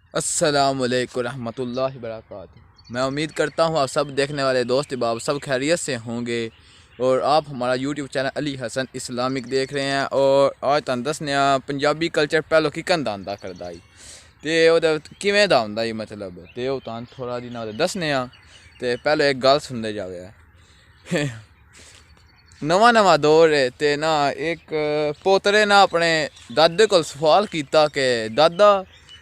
अस्सलाम वालेकुम रहमतुल्लाहि वबरकातुहू। मैं उम्मीद करता हूँ आप सब देखने वाले दोस्त बाब सब खैरियत से होंगे और आप हमारा YouTube channel Ali Hasan Islamic देख रहे हैं। और आज तुहानू दसने पंजाबी कल्चर पहलों किकन दा आंदा करदा ही ते ओहदा किवें दा हुंदा ही मतलब ते ओह तुहानू थोड़ा जिन्ना दसने ते पहले एक गल सुनदे जावे। नवा नवा दौर है ते ना एक पोतरे ना अपने दादे को सवाल किया कि दादा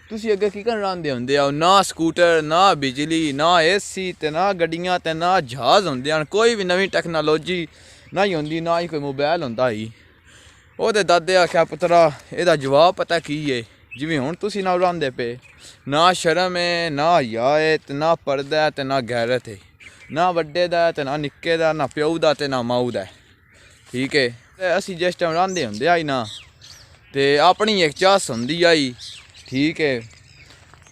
तुसी अगे की कर रहांदे हुंदे हो, ना स्कूटर ना बिजली ना एसी ते ना गड्डियां ते ना जहाज हुंदे हन, कोई भी नवी टैक्नोलॉजी ना ही हुंदी, ना ही कोई मोबाइल हुंदा ही। ओहदे दादे आख्या पुत्रा एहदा जवाब पता की है, जिवें हुण तुसी ना रहांदे पे, ना शर्म है ना हया है ते ना पर्दा है ते ना गैरत है, ना वड्डे दा ते ना निक्के दा, ना प्यो दा ते ना माऊ दा। ठीक है, ते असी जिस टाइम रहांदे हुंदे आई ना ते अपनी एक चास हुंदी आई। ठीक है,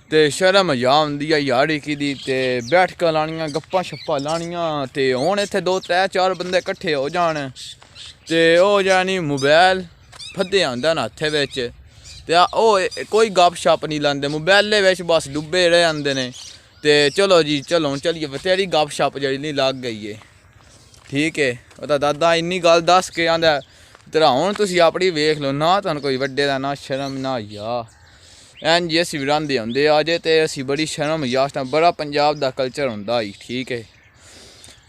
ते शर्म हया हुंदी आई हर इक दी, ते बैठकां लानियां गप्पां शप्पां लानियां। ते हुण इत्थे दो त्रै चार बंदे कट्ठे हो जान ते ओह जानी मोबाइल फद्दे आंदा ना हत्थे बिच ते ओह कोई गप शप नहीं लांदे, मोबाइले बिच बस डुब्बे रह आंदे ने। ते चलो जी चलो चलिए तेरी गप शप जेह्ड़ी नहीं लग गई है। ठीक है, ओहदा दादा इन्नी गल दस के आंदा तेरा हुण तुसी अपनी वेख लो, ना तुहानू कोई वड्डे दा ना शर्म ना हया। एन जी असी रहांदे हुंदे अजे ते असी बड़ी शर्म हया, बड़ा पंजाब दा कल्चर हुंदा ही। ठीक है,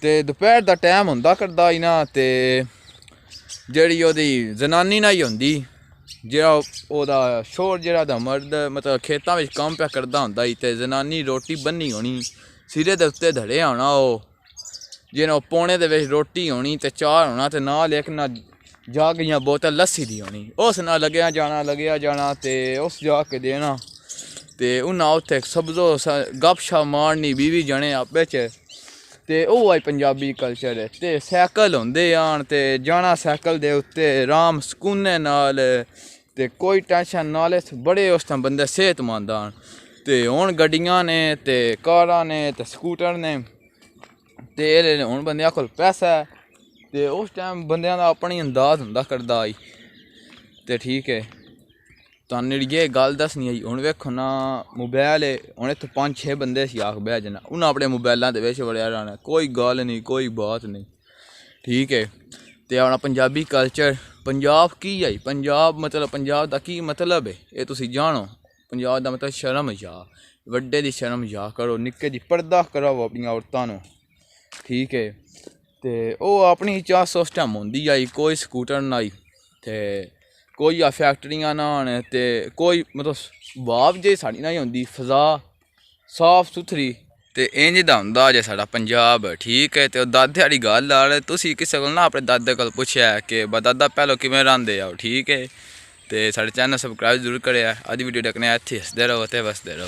ते दोपहर दा टाइम हुंदा करदा ही ना ते जेह्ड़ी ओहदी जनानी ना ही हुंदी, जेह्ड़ा ओहदा शोर जेह्ड़ा दा मर्द मतलब खेतां बिच कम्म पे करदा हुंदा ही, ते जनानी रोटी बन्नी होनी सिरे दे उत्ते धड़े होना, ओह जि'यां पौने दे बिच रोटी होनी ते चार होना ते नाल इक ना जग जां बोतल लस्सी दी होनी, उस नाल लग्गेआ जाना ते उस जा के देना ते उन्ना उत्थे सब्जो गप शप मारनी 20 जने आपे च। ते ओह आई पंजाबी कल्चर। ते सैकल होंदे आन ते जाना सैकल दे उत्ते राम सकूने नाल ते कोई टेंशन नाल, बड़े उस टाइम बंदे सेहतमंद आन। ते हुण गड्डियां ने ते कारां ने ते स्कूटर ने ते हुण बंदेआं कोल पैसा है ते उस टाइम बंदेआं दा अपनी अंदाज हुंदा करदा आई। ते ठीक है, तुहानू ये गल दसनी आई। हुण वेखो ना मोबाइल है, हुण इत्थै 5-6 बंदे सी आख बह जना, उन्हें अपने मोबाइलों के बिच वड़ेआ रहना, कोई गल नहीं कोई बात नहीं। ठीक है, ते अपना पंजाबी कल्चर पंजाब की आई, पंजाब मतलब पंजाब दा की मतलब है ये तुसी जानो। पंजाब दा मतलब शर्म हया, वड्डे दी शर्म हया करो, निक्के दी पर्दा कराओ अपनी औरतां नू। ठीक है, ते ओह अपनी चास उस टाइम होंदी आई, कोई स्कूटर ना आई ते कोई फैक्ट्रियां ना आन ते कोई मतलब वाव जे साढ़ी ना ही होंदी, फजा साफ सुथरी ते इंज दा हुंदा जे साढ़ा पंजाब। ठीक है, ते दादे आह्ली गल आ तुसी किसे कोल ना अपने दादे कोल पुच्छेआ कि दादा पहलो किवें रहांदे आओ। ठीक है, ते साढ़े चैनल सब्सक्राइब जरूर करेआ। अज वीडियो डकने इत्थे हसदे रहो ते वसदे रहो।